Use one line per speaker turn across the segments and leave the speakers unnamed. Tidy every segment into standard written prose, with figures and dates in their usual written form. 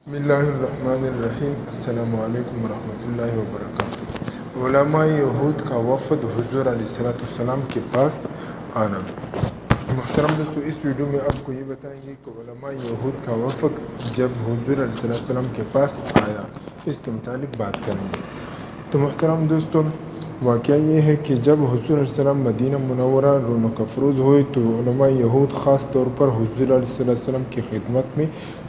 بسم اللہ الرحمن الرحیم۔ السلام علیکم ورحمۃ اللہ وبرکاتہ۔ علماء یہود کا وفد حضور علیہ السلام کے پاس آنا۔ محترم دوستو، اس ویڈیو میں آپ کو یہ بتائیں گے کہ علماء یہود کا وفد جب حضور علیہ السلام کے پاس آیا، اس کے متعلق بات کریں گے۔ تو محترم دوستو، واقعہ یہ ہے کہ جب حضور علیہ السلام مدینہ منورہ رونق افروز ہوئے تو علماء یہود خاص طور پر حضور علیہ السلام کی خدمت میں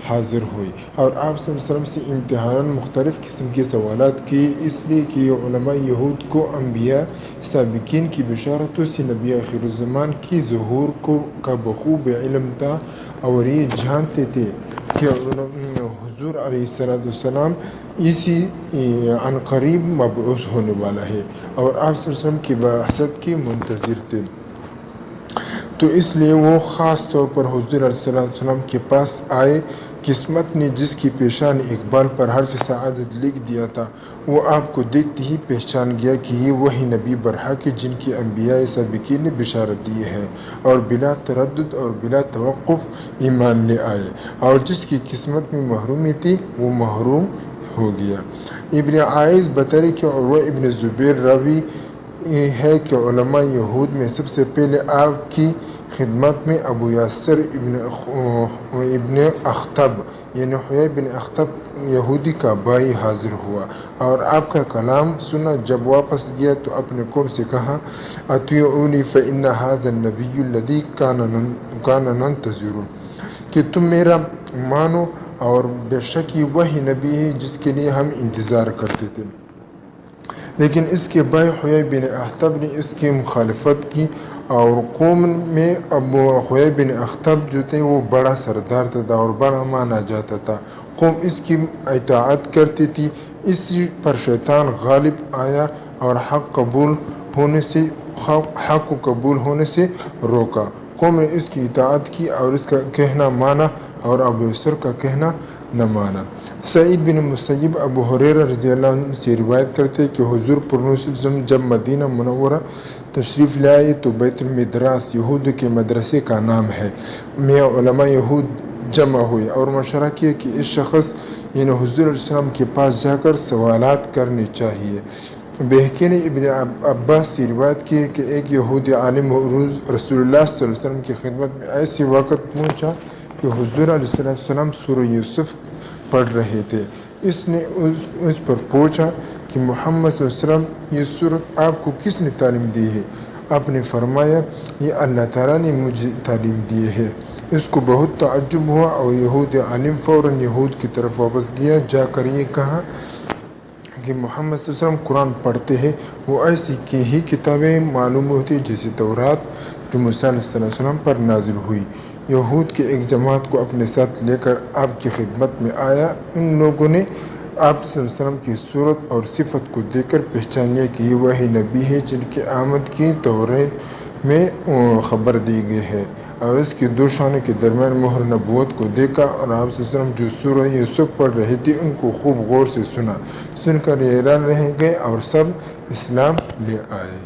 حاضر ہوئی اور آپ صلی اللہ علیہ وسلم سے انتہائی مختلف قسم کے سوالات کیے، اس لیے کہ علماء یہود کو انبیاء سابقین کی بشارتوں سے نبی آخر الزمان کی ظہور کا بخوب علم تھا، اور یہ جانتے تھے کہ حضور علیہ السلام اسی عنقریب مبعوث ہونے والا ہے، اور آپ صلی اللہ علیہ وسلم کی بعثت کے منتظر تھے۔ تو اس لیے وہ خاص طور پر حضور علیہ السلام کے پاس آئے۔ قسمت نے جس کی پیشان اقبال پر حرف سعادت لکھ دیا تھا، وہ آپ کو دیکھتے ہی پہچان گیا کہ یہ وہی نبی برحق ہے جن کی انبیاء سابقین نے بشارت دی ہے، اور بلا تردد اور بلا توقف ایمان لے آئے، اور جس کی قسمت میں محرومی تھی وہ محروم ہو گیا۔ ابن عائض بطرح کہ عروہ ابن زبیر راوی ہے کہ علماء یہود میں سب سے پہلے آپ کی خدمت میں ابو یاسر ابن اخطب یعنی حیی بن اخطب یہودی کا بھائی حاضر ہوا اور آپ کا کلام سنا۔ جب واپس گیا تو اپنے قوم سے کہا، اطیعونی فإن ھذا النبی الذی کان ننتظر، کہ تم میرا مانو، اور بے شک یہ وہی نبی ہے جس کے لیے ہم انتظار کرتے تھے۔ لیکن اس کے بھائی حیی بن اخطب نے اس کی مخالفت کی، اور قوم میں ابو حیی بن اخطب جو تھے وہ بڑا سردار تھا اور بڑا مانا جاتا تھا۔ قوم اس کی اطاعت کرتی تھی، اس پر شیطان غالب آیا اور حق کو قبول ہونے سے روکا۔ قوم نے اس کی اطاعت کی اور اس کا کہنا مانا، اور ابو یسر کا کہنا نہ مانا۔ سعید بن مسیب ابو ہریرہ رضی اللہ عنہ سے روایت کرتے کہ حضور پر صلی اللہ علیہ وسلم جب مدینہ منورہ تشریف لائے تو بیت المدراس یہود کے مدرسے کا نام ہے میں علماء یہود جمع ہوئے اور مشورہ کیا کہ اس شخص یعنی حضور علیہ السلام کے پاس جا کر سوالات کرنے چاہیے۔ بہقی نے ابن عباس سے روایت کی ہے کہ ایک یہودی عالم رسول اللہ صلی اللہ علیہ وسلم کی خدمت میں ایسی وقت پہنچا کہ حضور علیہ السلام سورہ یوسف پڑھ رہے تھے۔ اس نے اس پر پوچھا کہ محمد صلی اللہ علیہ وسلم یہ سورت آپ کو کس نے تعلیم دی ہے؟ آپ نے فرمایا، یہ اللہ تعالیٰ نے مجھے تعلیم دی ہے۔ اس کو بہت تعجب ہوا اور یہودی عالم فوراً یہود کی طرف واپس گیا، جا کر یہ کہا کہ محمد صلی اللہ علیہ وسلم قرآن پڑھتے ہیں، وہ ایسی ہی کتابیں معلوم ہوتی جیسے تورات جو موسیٰ علیہ السلام پر نازل ہوئی۔ یہود کے ایک جماعت کو اپنے ساتھ لے کر آپ کی خدمت میں آیا۔ ان لوگوں نے آپ صلی اللہ علیہ وسلم کی صورت اور صفت کو دیکھ کر پہچان لیا کہ یہ وہی نبی ہے جن کے آمد کی توریت میں خبر دی گئی ہے، اور اس کی دو شانوں کے درمیان مہر نبوت کو دیکھا، اور آپ صلی اللہ علیہ وسلم جو سورہ یوسف پڑھ رہے تھے ان کو خوب غور سے سنا۔ سن کر یہ حیران رہ گئے اور سب اسلام لے آئے۔